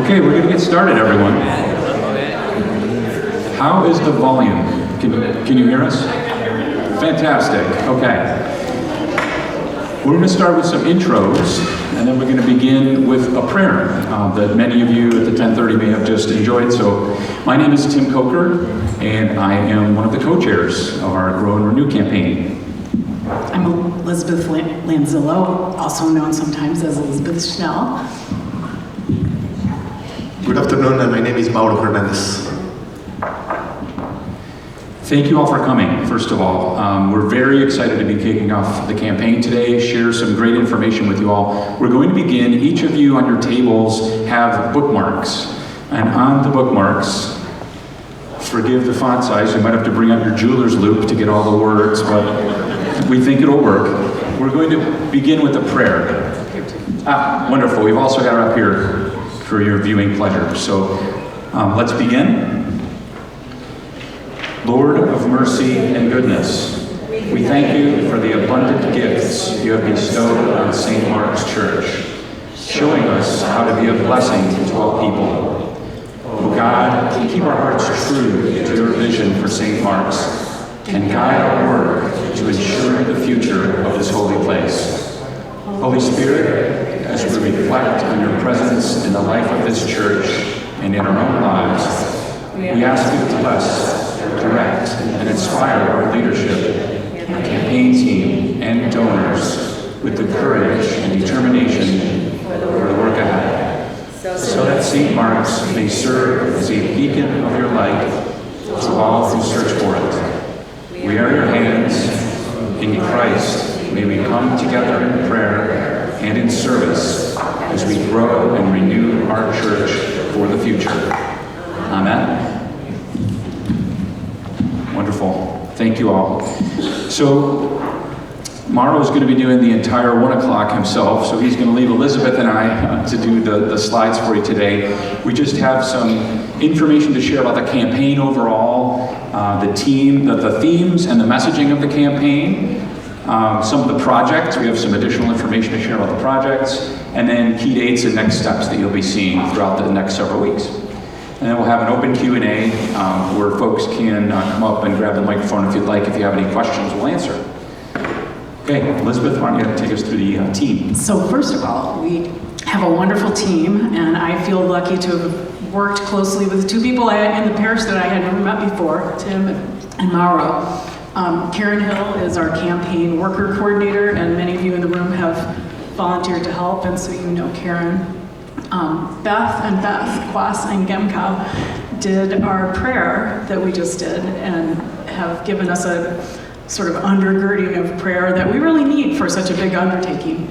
Okay, we're going to get started, everyone. How is the volume? Can you hear us? Fantastic. Okay. We're going to start with some intros, and then we're going to begin with a prayer that many of you at the 10:30 may have just enjoyed. So my name is Tim Coker, and I am one of the co-chairs of our Grow and Renew campaign. I'm Elizabeth Lanzillo, also known sometimes as Elizabeth Schnell. Good afternoon, my name is Mauro Hernandez. Thank you all for coming, first of all. We're very excited to be kicking off the campaign today, share some great information with you all. We're going to begin, each of you on your tables have bookmarks, and on the bookmarks, forgive the font size, you might have to bring out your jeweler's loop to get all the words, but we think it'll work. We're going to begin with a prayer. Wonderful, we've also got it up here for your viewing pleasure. So let's begin. Lord of mercy and goodness, we thank you for the abundant gifts you have bestowed on St. Mark's Church, showing us how to be a blessing to all people. Oh God, keep our hearts true to your vision for St. Mark's and guide our work to ensure the future of this holy place. Holy Spirit, as we reflect on your presence in the life of this church and in our own lives, we ask you to bless, direct, and inspire our leadership, our campaign team, and donors with the courage and determination for the work ahead, so that St. Mark's may serve as a beacon of your light to all who search for it. We are your hands. In Christ, may we come together in prayer and in service as we grow and renew our church for the future. Amen. Wonderful. Thank you all. So, Mauro is going to be doing the entire 1 o'clock himself, so he's going to leave Elizabeth and I to do the slides for you today. We just have some information to share about the campaign overall, the team, the themes and the messaging of the campaign, some of the projects. We have some additional information to share about the projects, and then key dates and next steps that you'll be seeing throughout the next several weeks. And then we'll have an open Q&A where folks can come up and grab the microphone if you'd like. If you have any questions, we'll answer. Okay, Elizabeth, why don't you take us through the team? So first of all, we have a wonderful team, and I feel lucky to have worked closely with two people in the parish that I had never met before, Tim and Mauro. Karen Hill is our campaign worker coordinator, and many of you in the room have volunteered to help, and so you know Karen. Beth Kwas and Gemka did our prayer that we just did and have given us a sort of undergirding of prayer that we really need for such a big undertaking.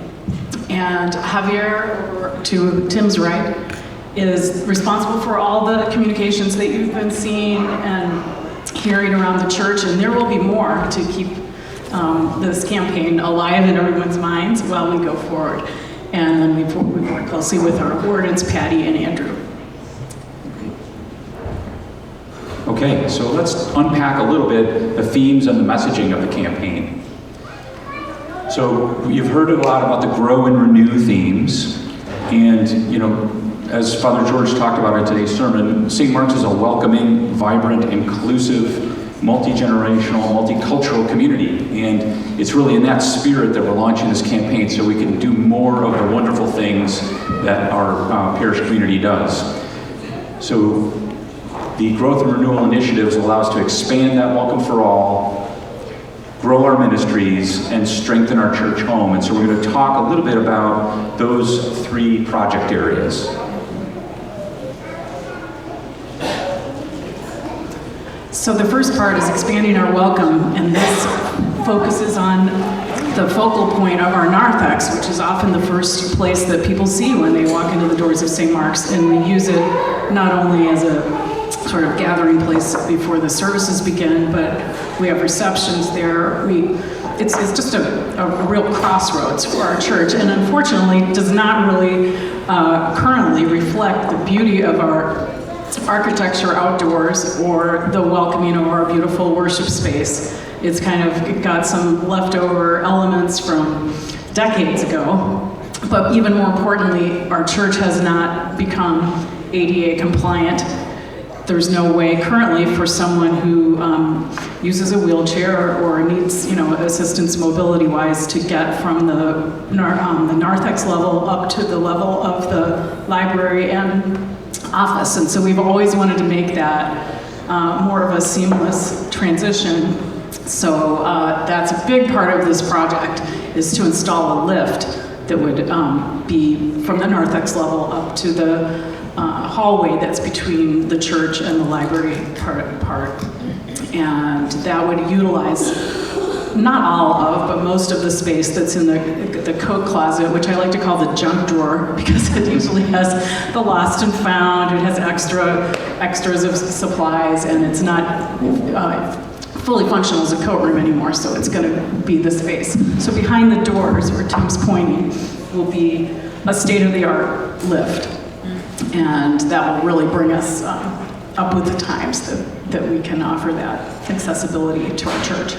And Javier, to Tim's right, is responsible for all the communications that you've been seeing and hearing around the church, and there will be more to keep this campaign alive in everyone's minds while we go forward. And then we work closely with our wardens, Patty and Andrew. Okay, so let's unpack a little bit the themes and the messaging of the campaign. So you've heard a lot about the Grow and Renew themes, and as Father George talked about in today's sermon, St. Mark's is a welcoming, vibrant, inclusive, multi-generational, multicultural community, and it's really in that spirit that we're launching this campaign so we can do more of the wonderful things that our parish community does. So the Growth and Renewal initiatives allow us to expand that welcome for all, grow our ministries, and strengthen our church home. And so we're going to talk a little bit about those three project areas. So the first part is expanding our welcome, and this focuses on the focal point of our narthex, which is often the first place that people see when they walk into the doors of St. Mark's, and we use it not only as a sort of gathering place before the services begin, but we have receptions there. It's just a real crossroads for our church, and unfortunately does not really currently reflect the beauty of our architecture outdoors or the welcoming of our beautiful worship space. It's kind of got some leftover elements from decades ago, but even more importantly, our church has not become ADA compliant. There's no way currently for someone who uses a wheelchair or needs, assistance mobility-wise to get from the narthex level up to the level of the library and office. And so we've always wanted to make that more of a seamless transition. So that's a big part of this project, is to install a lift that would be from the narthex level up to the hallway that's between the church and the library part. And that would utilize not all of, but most of the space that's in the coat closet, which I like to call the junk drawer, because it usually has the lost and found, it has extras of supplies, and it's not fully functional as a coat room anymore, so it's going to be the space. So behind the doors, where Tim's pointing, will be a state-of-the-art lift. And that will really bring us up with the times that we can offer that accessibility to our church.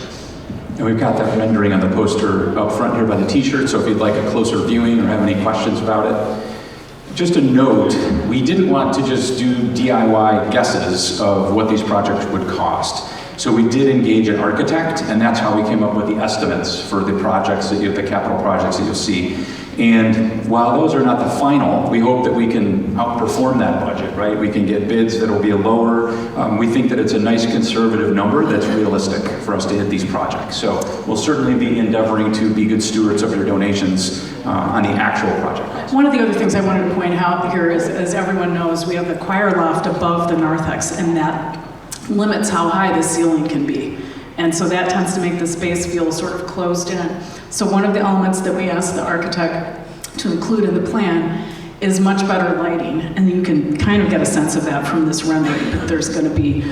And we've got that rendering on the poster up front here by the t-shirt, so if you'd like a closer viewing or have any questions about it. Just a note, we didn't want to just do DIY guesses of what these projects would cost. So we did engage an architect, and that's how we came up with the estimates for the projects the capital projects that you'll see. And while those are not the final, we hope that we can outperform that budget, right? We can get bids that'll be lower. We think that it's a nice conservative number that's realistic for us to hit these projects. So we'll certainly be endeavoring to be good stewards of your donations on the actual project. One of the other things I wanted to point out here is, as everyone knows, we have the choir loft above the narthex, and that limits how high the ceiling can be. And so that tends to make the space feel sort of closed in. So one of the elements that we asked the architect to include in the plan is much better lighting. And you can kind of get a sense of that from this rendering, that there's going to be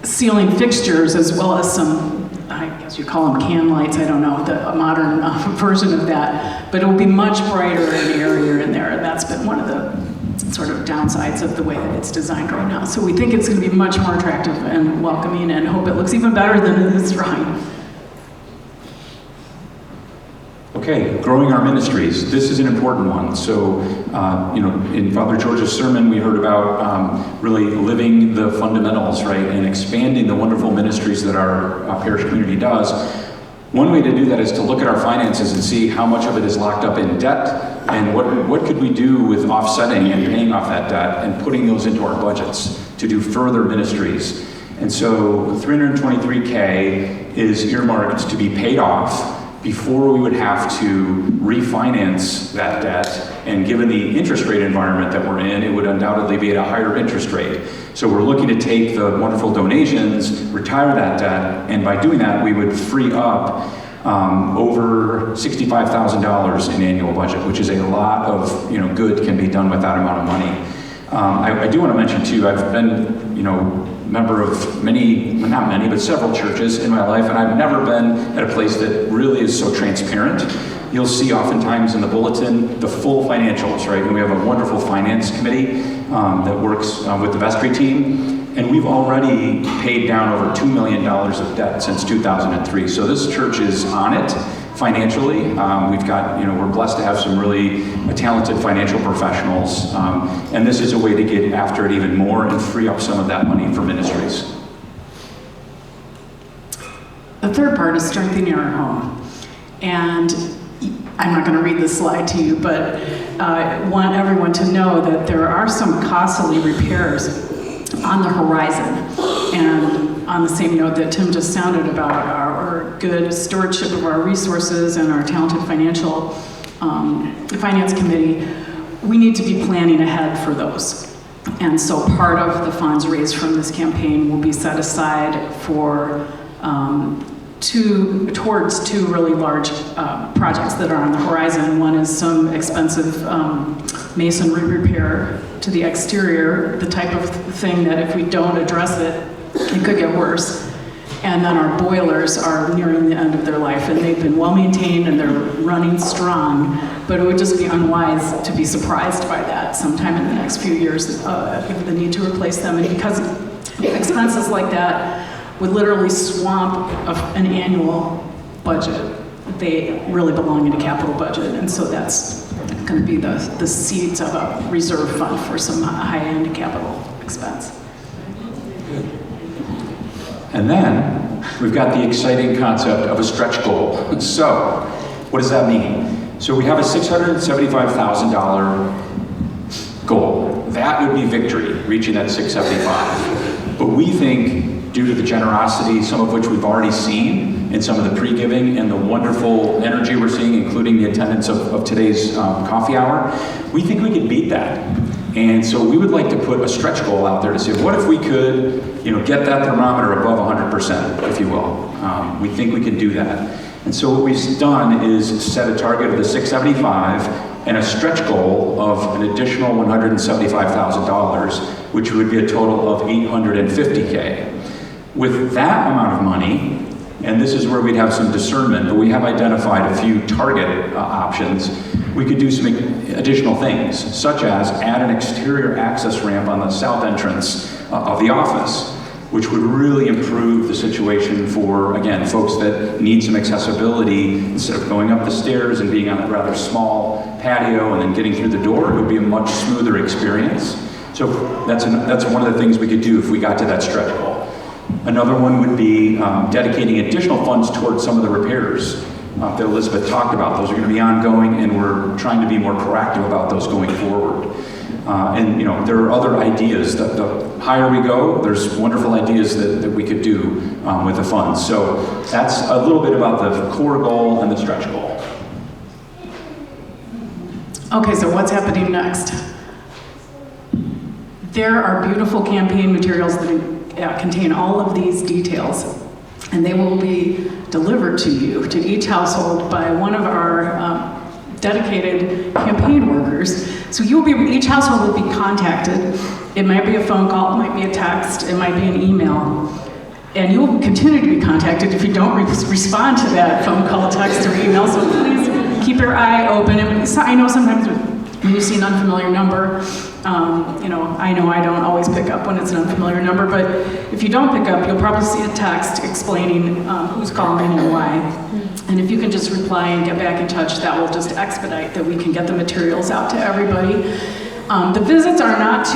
ceiling fixtures as well as some, I guess you call them can lights, I don't know, a modern version of that. But it will be much brighter and airier in there. And that's been one of the sort of downsides of the way that it's designed right now. So we think it's going to be much more attractive and welcoming, and hope it looks even better than in this drawing. Okay, growing our ministries. This is an important one. So, in Father George's sermon, we heard about really living the fundamentals, right, and expanding the wonderful ministries that our parish community does. One way to do that is to look at our finances and see how much of it is locked up in debt, and what could we do with offsetting and paying off that debt and putting those into our budgets to do further ministries. And so $323K is earmarked to be paid off before we would have to refinance that debt. And given the interest rate environment that we're in, it would undoubtedly be at a higher interest rate. So we're looking to take the wonderful donations, retire that debt, and by doing that, we would free up over $65,000 in annual budget, which is a lot of good can be done with that amount of money. I do want to mention too, I've been member of many, not many, but several churches in my life, and I've never been at a place that really is so transparent. You'll see oftentimes in the bulletin the full financials, right? And we have a wonderful finance committee that works with the vestry team. And we've already paid down over $2 million of debt since 2003. So this church is on it financially. We've got, we're blessed to have some really talented financial professionals. And this is a way to get after it even more and free up some of that money for ministries. The third part is strengthening our home. And I'm not going to read this slide to you, but I want everyone to know that there are some costly repairs on the horizon. And on the same note that Tim just sounded about our good stewardship of our resources and our talented finance committee, we need to be planning ahead for those. And so part of the funds raised from this campaign will be set aside for towards two really large projects that are on the horizon. One is some expensive masonry repair to the exterior, the type of thing that if we don't address it, it could get worse. And then our boilers are nearing the end of their life, and they've been well maintained and they're running strong, but it would just be unwise to be surprised by that sometime in the next few years, the need to replace them. And because expenses like that would literally swamp an annual budget, they really belong in a capital budget, and so that's going to be the seeds of a reserve fund for some high-end capital expense. And then we've got the exciting concept of a stretch goal. So, what does that mean? So we have a $675,000 goal. That would be victory, reaching that 675. But we think, due to the generosity, some of which we've already seen in some of the pre-giving and the wonderful energy we're seeing, including the attendance of today's coffee hour, we think we could beat that. And so we would like to put a stretch goal out there to say, what if we could, get that thermometer above 100%, if you will. We think we can do that. And so what we've done is set a target of the 675 and a stretch goal of an additional $175,000, which would be a total of $850K. With that amount of money, and this is where we'd have some discernment, but we have identified a few target options, we could do some additional things, such as add an exterior access ramp on the south entrance of the office, which would really improve the situation for, again, folks that need some accessibility. Instead of going up the stairs and being on a rather small patio and then getting through the door, it would be a much smoother experience. So that's one of the things we could do if we got to that stretch goal. Another one would be dedicating additional funds towards some of the repairs that Elizabeth talked about. Those are going to be ongoing, and we're trying to be more proactive about those going forward. And there are other ideas. The higher we go, there's wonderful ideas that we could do with the funds. So that's a little bit about the core goal and the stretch goal. Okay, so what's happening next? There are beautiful campaign materials that contain all of these details, and they will be delivered to you, to each household, by one of our dedicated campaign workers. So each household will be contacted. It might be a phone call, it might be a text, it might be an email. And you will continue to be contacted if you don't respond to that phone call, text, or email. So please keep your eye open. And I know sometimes when you see an unfamiliar number, I know I don't always pick up when it's an unfamiliar number, but if you don't pick up, you'll probably see a text explaining who's calling and why. And if you can just reply and get back in touch, that will just expedite that we can get the materials out to everybody. The visits are not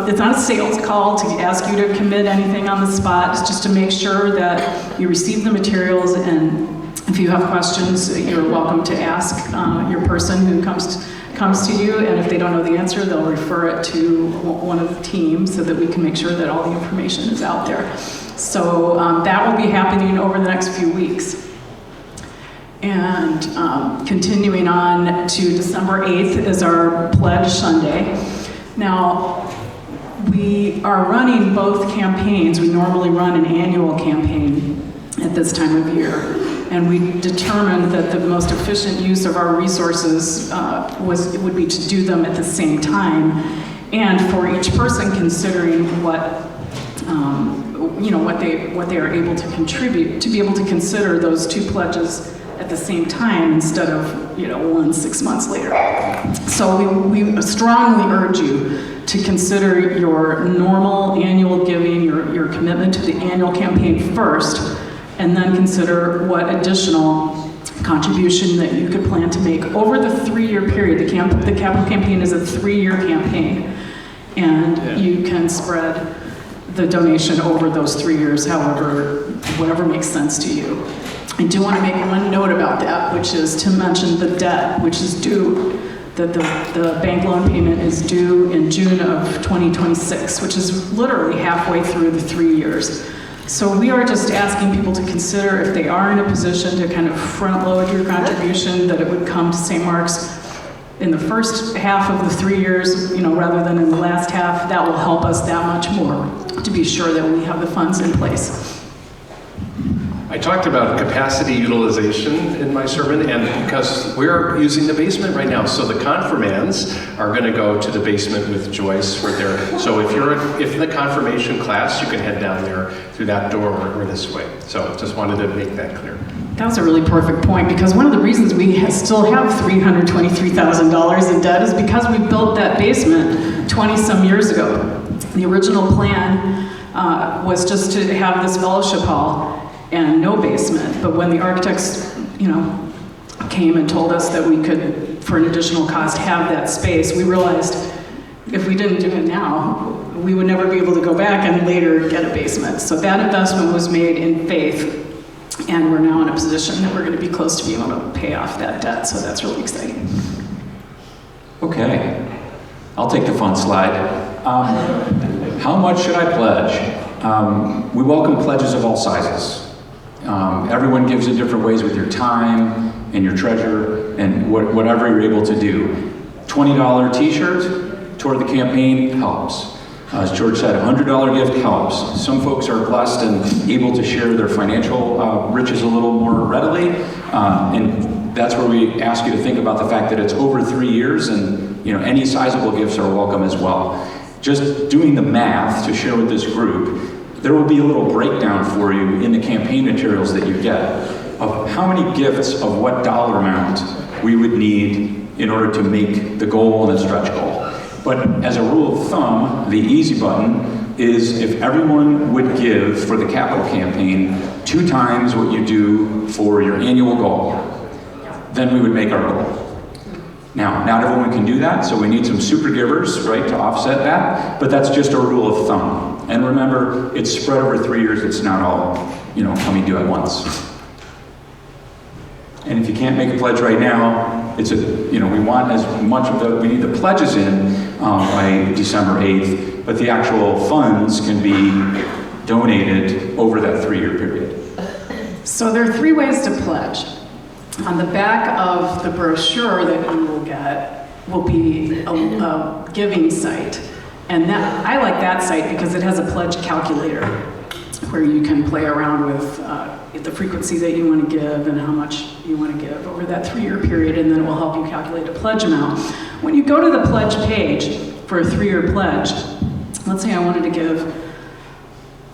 it's not a sales call to ask you to commit anything on the spot. It's just to make sure that you receive the materials, and if you have questions, you're welcome to ask your person who comes to you, and if they don't know the answer, they'll refer it to one of the teams so that we can make sure that all the information is out there. So that will be happening over the next few weeks. And continuing on to December 8th is our Pledge Sunday. Now, we are running both campaigns. We normally run an annual campaign at this time of year. And we determined that the most efficient use of our resources would be to do them at the same time, and for each person considering what they are able to contribute, to be able to consider those two pledges at the same time instead of 6 months later. So we strongly urge you to consider your normal annual giving, your commitment to the annual campaign first, and then consider what additional contribution that you could plan to make over the 3-year period. The capital campaign is a 3-year campaign, and you can spread the donation over those 3 years, whatever makes sense to you. I do want to make one note about that, which is to mention the debt, which is due, that the bank loan payment is due in June of 2026, which is literally halfway through the 3 years. So we are just asking people to consider, if they are in a position to kind of front load your contribution, that it would come to St. Mark's in the first half of the 3 years, rather than in the last half. That will help us that much more to be sure that we have the funds in place. I talked about capacity utilization in my sermon, and because we're using the basement right now, so the confirmands are going to go to the basement with Joyce. So if you're in the confirmation class, you can head down there through that door or this way. So just wanted to make that clear. That was a really perfect point, because one of the reasons we still have $323,000 in debt is because we built that basement 20-some years ago. The original plan was just to have this fellowship hall and no basement, but when the architects, came and told us that we could, for an additional cost, have that space, we realized if we didn't do it now, we would never be able to go back and later get a basement. So that investment was made in faith, and we're now in a position that we're going to be close to being able to pay off that debt, so that's really exciting. Okay, I'll take the fun slide. How much should I pledge? We welcome pledges of all sizes. Everyone gives in different ways with your time and your treasure and whatever you're able to do. $20 t-shirt toward the campaign helps. As George said, a $100 gift helps. Some folks are blessed and able to share their financial riches a little more readily, and that's where we ask you to think about the fact that it's over 3 years, and any sizable gifts are welcome as well. Just doing the math to share with this group, there will be a little breakdown for you in the campaign materials that you get of how many gifts of what dollar amount we would need in order to make the goal and the stretch goal. But as a rule of thumb, the easy button is if everyone would give for the capital campaign 2 times what you do for your annual goal, then we would make our goal. Now, not everyone can do that, so we need some super givers, right, to offset that, but that's just a rule of thumb. And remember, it's spread over 3 years, it's not all, coming due at once. And if you can't make a pledge right now, we want as much of we need the pledges in by December 8th, but the actual funds can be donated over that 3-year period. So there are 3 ways to pledge. On the back of the brochure that you will get will be a giving site. And I like that site because it has a pledge calculator where you can play around with the frequency that you want to give and how much you want to give over that 3-year period, and then it will help you calculate a pledge amount. When you go to the pledge page for a 3-year pledge, let's say I wanted to give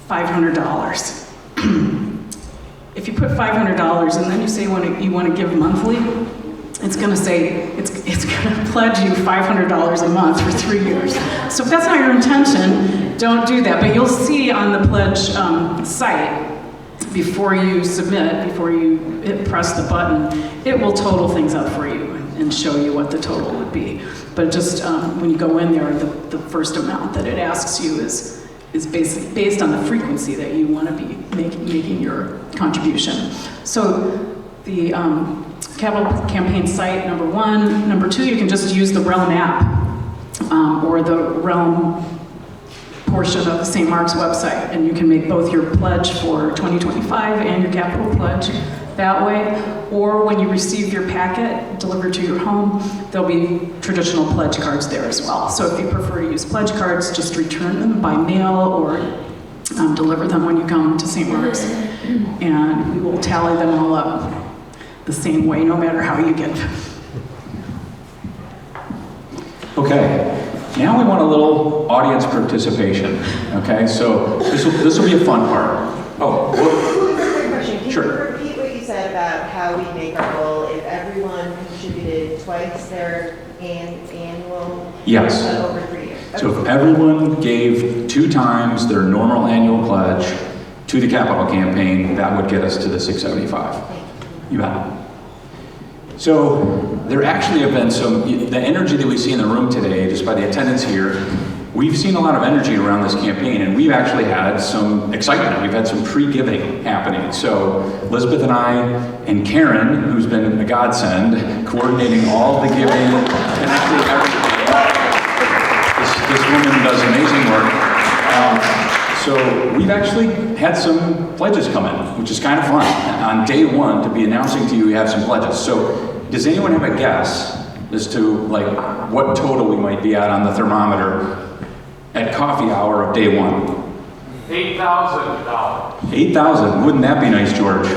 $500. If you put $500 and then you say you want to give monthly, it's going to say, it's going to pledge you $500 a month for 3 years. So if that's not your intention, don't do that. But you'll see on the pledge site, before you submit, before you press the button, it will total things up for you and show you what the total would be. But just when you go in there, the first amount that it asks you is basically based on the frequency that you want to be making your contribution. So the capital campaign site, number 1. Number 2, you can just use the Realm app or the Realm portion of the St. Mark's website, and you can make both your pledge for 2025 and your capital pledge that way. Or when you receive your packet delivered to your home, there'll be traditional pledge cards there as well. So if you prefer to use pledge cards, just return them by mail or deliver them when you come to St. Mark's, and we will tally them all up the same way, no matter how you give. Okay. Now we want a little audience participation, okay? So this will be a fun part. Oh, Quick question. Can sure. you repeat what you said about how we make our goal if everyone contributed twice their annual? Yes. Over 3 years. So if everyone gave 2 times their normal annual pledge to the capital campaign, that would get us to the 675. You bet. So there actually have been the energy that we see in the room today, just by the attendance here, we've seen a lot of energy around this campaign, and we've actually had some excitement. We've had some pre-giving happening. So Elizabeth and I and Karen, who's been a godsend, coordinating all the giving, connecting everything. This woman does amazing work. So we've actually had some pledges come in, which is kind of fun. On day 1, to be announcing to you we have some pledges. So does anyone have a guess as to what total we might be at on the thermometer at coffee hour of day 1? $8,000. 8,000. Wouldn't that be nice, George?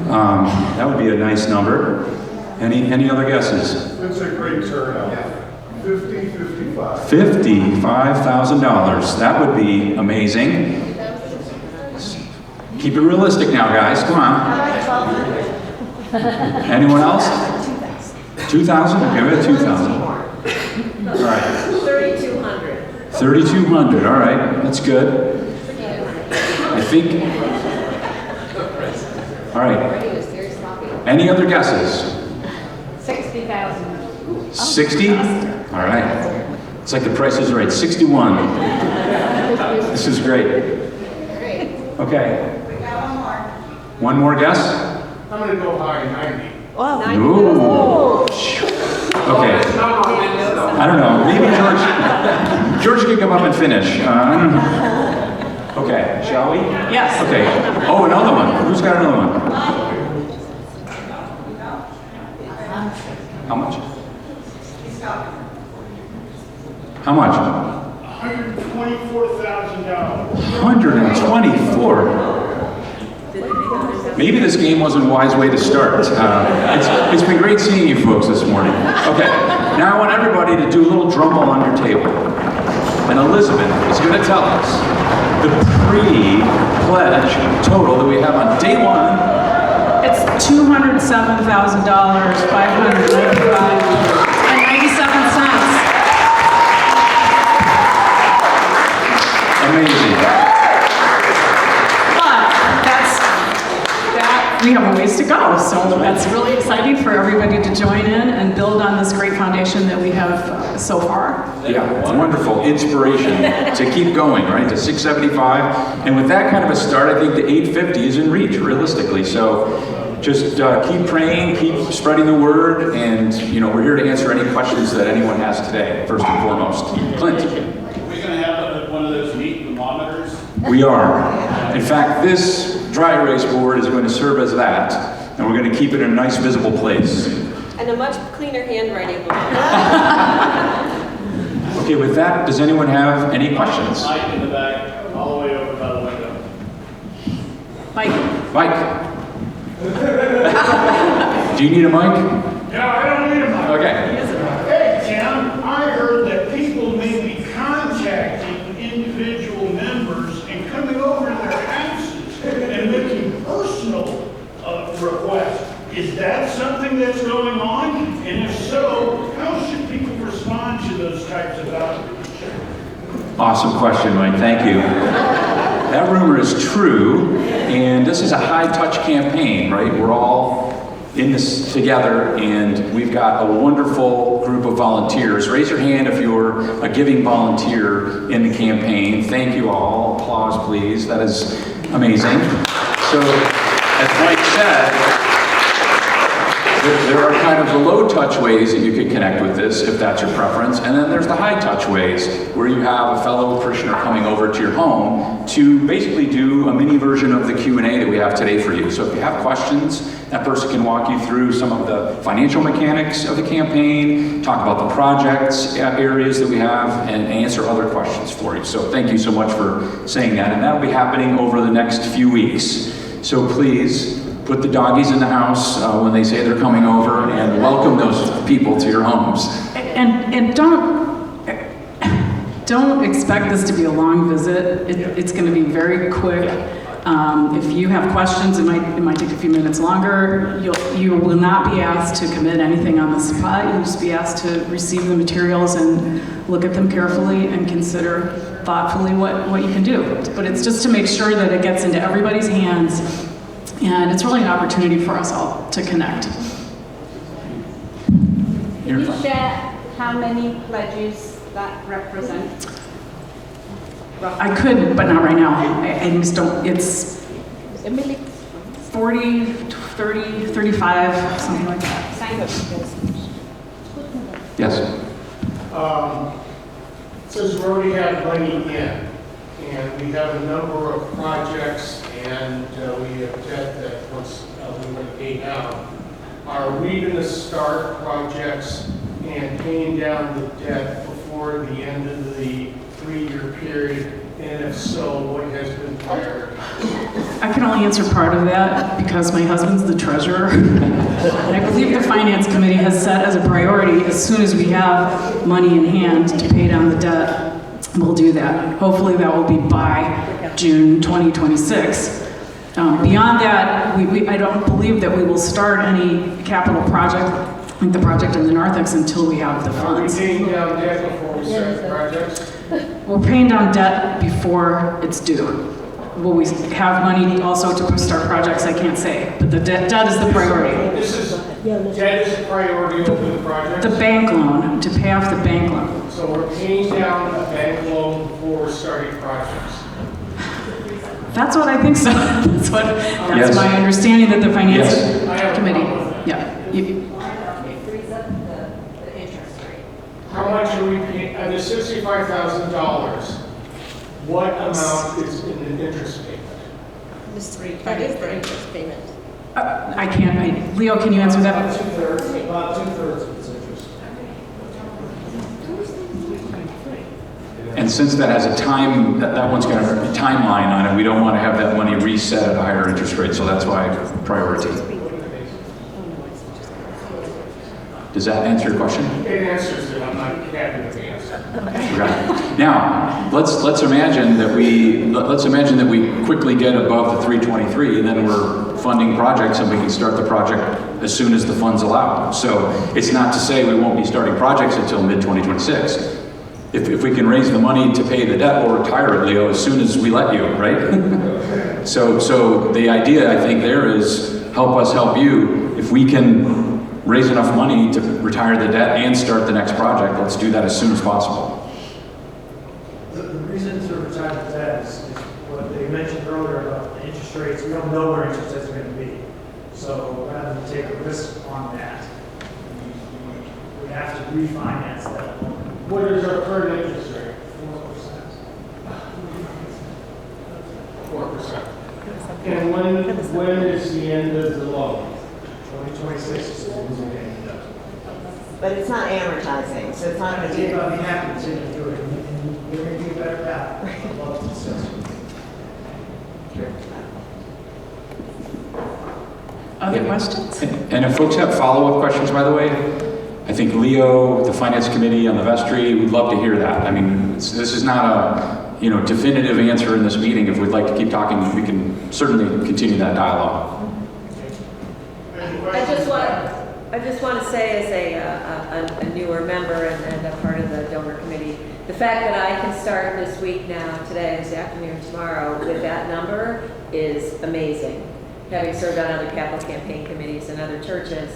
That would be a nice number. Any other guesses? It's a great turnout. $55,000. $55,000. That would be amazing. Keep it realistic now, guys. Come on. Anyone else? 2,000? Okay, we have 2,000. All right. 3,200. 3,200. All right. That's good. I think. All right. Any other guesses? 60? All right. It's like the price is right. 61. This is great. Okay. One more guess? I'm gonna go high, 90. Ooh. Okay. I don't know. Maybe George can come up and finish. Okay. Shall we? Yes. Okay. Oh, another one. Who's got another one? How much? How much? $124,000. 124. Maybe this game wasn't a wise way to start. It's been great seeing you folks this morning. Okay, now I want everybody to do a little drum roll on your table. And Elizabeth is going to tell us the pre-pledge total that we have on day one. It's $207,595.97. Amazing. But we have a ways to go, so that's really exciting for everybody to join in and build on this great foundation that we have so far. Yeah, it's wonderful inspiration to keep going, right, to 675. And with that kind of a start, I think the 850 is in reach, realistically. So just keep praying, keep spreading the word, and we're here to answer any questions that anyone has today, first and foremost. Clint. Are we going to have one of those neat thermometers? We are. In fact, this dry erase board is going to serve as that, and we're going to keep it in a nice visible place. And a much cleaner handwriting book. Okay, with that, does anyone have any questions? Mike in the back, all the way over by the window. Mike? Do you need a mic? No, I don't need a mic. Okay. Hey, Tim, I heard that people may be contacting individual members and coming over to their houses and making personal requests. Is that something that's going on? And if so, how should people respond to those types of outreach? Awesome question, Mike. Thank you. That rumor is true, and this is a high-touch campaign, right? We're all in this together, and we've got a wonderful group of volunteers. Raise your hand if you're a giving volunteer in the campaign. Thank you all. Applause, please. That is amazing. So, as Mike said, there are kind of the low-touch ways that you can connect with this, if that's your preference, and then there's the high-touch ways, where you have a fellow parishioner coming over to your home to basically do a mini version of the Q&A that we have today for you. So if you have questions, that person can walk you through some of the financial mechanics of the campaign, talk about the projects areas that we have, and answer other questions for you. So thank you so much for saying that, and that'll be happening over the next few weeks. So please, put the doggies in the house when they say they're coming over, and welcome those people to your homes. And don't expect this to be a long visit. It's going to be very quick. If you have questions, it might take a few minutes longer. You will not be asked to commit anything on the spot. You'll just be asked to receive the materials and look at them carefully and consider thoughtfully what you can do. But it's just to make sure that it gets into everybody's hands. And it's really an opportunity for us all to connect. Can you share how many pledges that represent? I could, but not right now. I just don't, it's 40, 30, 35, something like that. Yes? It says we already have money in, and we have a number of projects, and we have debt that once we want to pay down. Are we going to start projects and paying down the debt before the end of the 3-year period? And if so, what has been prioritized? I can only answer part of that because my husband's the treasurer. And I believe the finance committee has set as a priority, as soon as we have money in hand to pay down the debt, we'll do that. Hopefully that will be by June 2026. Beyond that, I don't believe that we will start any capital project, like the project in the narthex, until we have the funds. Are we paying down debt before we start the projects? We're paying down debt before it's due. Will we have money also to start projects? I can't say, but the debt is the priority. This is Debt is a priority over the project. The bank loan, to pay off the bank loan. So we're paying down a bank loan for starting projects. That's what I think so. That's Yes. my understanding that the finance Yes. I have a committee. problem with that. Yeah. It frees up the interest rate. How much are we paying, the $65,000, what amount is in the interest payment? That is the interest payment. I can't, Leo, can you answer that? About two-thirds of its interest. And since that has a time, that one's got a timeline on it, we don't want to have that money reset at a higher interest rate, so that's why priority. Does that answer your question? It answers it, I'm not happy with the answer. Okay. Now, let's imagine that we quickly get above the 323, and then we're funding projects, and we can start the project as soon as the funds allow. So it's not to say we won't be starting projects until mid-2026. If we can raise the money to pay the debt, we'll retire it, Leo, as soon as we let you, right? So the idea, I think, there is help us help you. If we can raise enough money to retire the debt and start the next project, let's do that as soon as possible. The reason to retire the debt is what they mentioned earlier about the interest rates. We don't know where interest rates are going to be. So rather than take a risk on that, we have to refinance that loan. What is our current interest rate? 4%. And when is the end of the loan? 2026 is the losing day. But it's not amortizing, so it's not going to be. I'd be happy to do it, and we're going to do a better path. I'd love to discuss it. Other questions? And if folks have follow-up questions, by the way, I think Leo, the Finance Committee on the vestry, we'd love to hear that. I mean, this is not a definitive answer in this meeting. If we'd like to keep talking, we can certainly continue that dialogue. I just want to say as a newer member and a part of the donor committee, the fact that I can start this week now, today, this afternoon, tomorrow, with that number is amazing. Having served on other capital campaign committees and other churches,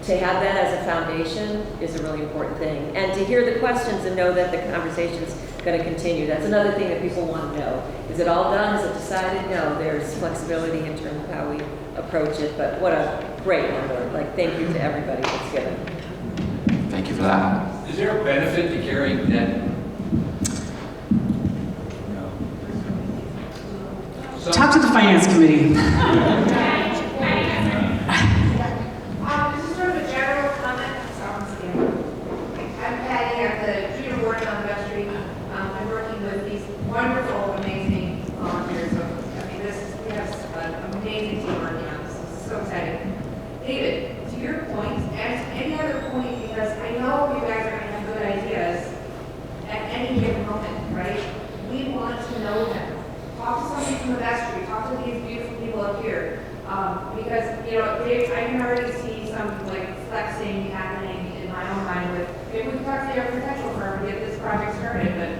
to have that as a foundation is a really important thing. And to hear the questions and know that the conversation's going to continue. That's another thing that people want to know. Is it all done? Is it decided? No, there's flexibility in terms of how we approach it, but what a great number. Thank you to everybody that's given. Thank you for that. Is there a benefit to carrying debt? Talk to the Finance Committee. This is sort of a general comment. I'm Patty, I'm the junior warden on the vestry. I'm working with these wonderful, amazing volunteers. We have an amazing team working on this. This is so exciting. David, to your point, and to any other point, because I know you guys are going to have good ideas at any given moment, right? We want to know them. Talk to somebody from the vestry, talk to these beautiful people up here. Because, Dave, I can already see some flexing happening in my own mind with, maybe we can talk to the architectural firm to get this project started, but,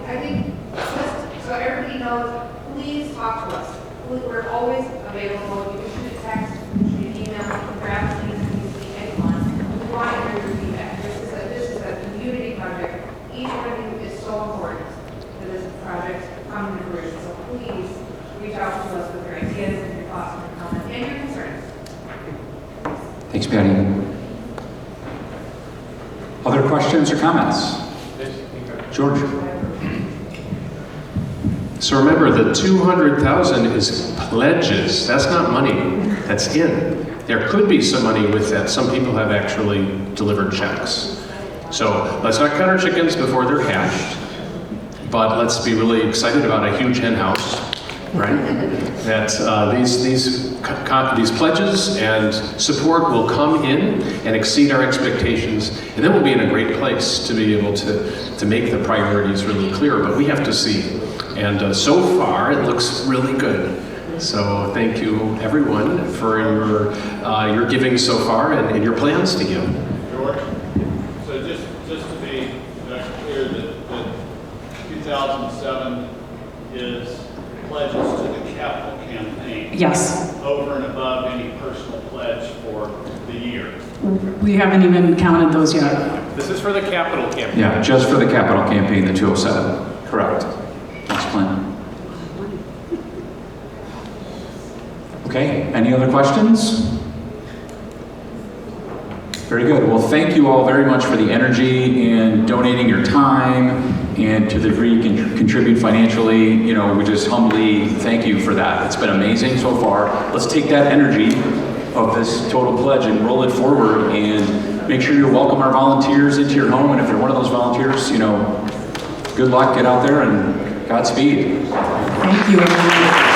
I think just so everybody knows, please talk to us. We're always available. You can shoot a text, shoot an email, grab things, and you see anyone. We want to hear your feedback. This is a community project. Each one of you is so important to this project coming to fruition. So please reach out to us with your ideas and your thoughts and your comments and your concerns. Thanks, Patty. Other questions or comments? George? So remember, the 200,000 is pledges. That's not money. That's in. There could be some money with that. Some people have actually delivered checks. So let's not count our chickens before they're hatched. But let's be really excited about a huge hen house, right? That these pledges and support will come in and exceed our expectations, and then we'll be in a great place to be able to make the priorities really clear. But we have to see. And so far, it looks really good. So thank you, everyone, for your giving so far and your plans to give. George, so just to be clear that 2007 is pledges to the capital campaign. Yes. Over and above any personal pledge. pledge for the year? We haven't even counted those yet. This is for the capital campaign. Yeah, just for the capital campaign, the 207. Correct. That's plan. Okay, any other questions? Very good. Well, thank you all very much for the energy and donating your time, and to the degree you can contribute financially. You know, we just humbly thank you for that. It's been amazing so far. Let's take that energy of this total pledge and roll it forward, and make sure you welcome our volunteers into your home. And if they're one of those volunteers, you know, good luck, get out there, and Godspeed. Thank you, everyone.